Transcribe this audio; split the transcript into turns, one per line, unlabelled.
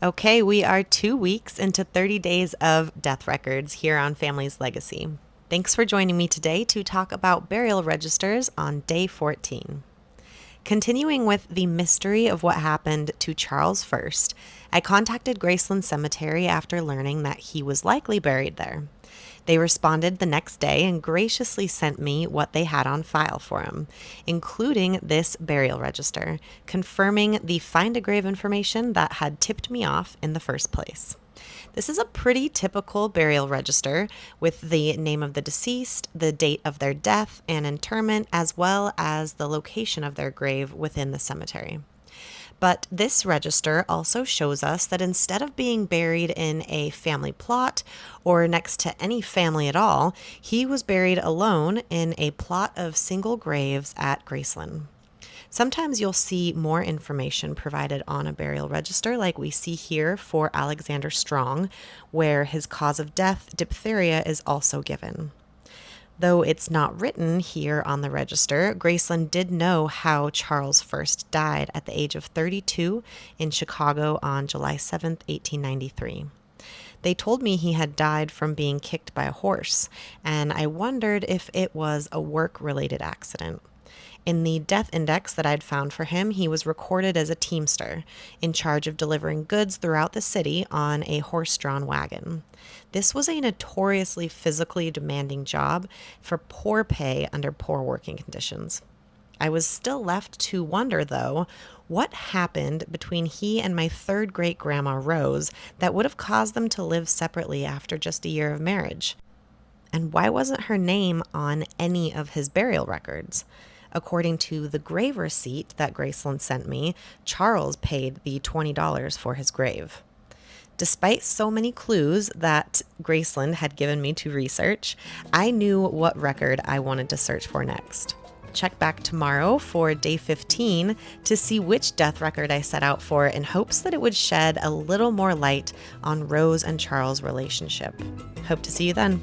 Okay, we are 2 weeks into 30 days of death records here on Family's Legacy. Thanks for joining me today to talk about burial registers on day 14. Continuing with the mystery of what happened to Charles first, I contacted Graceland Cemetery after learning that he was likely buried there. They responded the next day and graciously sent me what they had on file for him, including this burial register, confirming the find a grave information that had tipped me off in the first place. This is a pretty typical burial register with the name of the deceased, the date of their death and interment, as well as the location of their grave within the cemetery. But this register also shows us that instead of being buried in a family plot or next to any family at all, he was buried alone in a plot of single graves at Graceland. Sometimes you'll see more information provided on a burial register, like we see here for Alexander Strong, where his cause of death, diphtheria, is also given. Though it's not written here on the register, Graceland did know how Charles first died at the age of 32 in Chicago on July 7th, 1893. They told me he had died from being kicked by a horse, and I wondered if it was a work-related accident. In the death index that I'd found for him, he was recorded as a teamster, in charge of delivering goods throughout the city on a horse-drawn wagon. This was a notoriously physically demanding job for poor pay under poor working conditions. I was still left to wonder, though, what happened between he and my third great-grandma Rose that would have caused them to live separately after just a year of marriage? And why wasn't her name on any of his burial records? According to the grave receipt that Graceland sent me, Charles paid the $20 for his grave. Despite so many clues that Graceland had given me to research, I knew what record I wanted to search for next. Check back tomorrow for day 15 to see which death record I set out for in hopes that it would shed a little more light on Rose and Charles' relationship. Hope to see you then.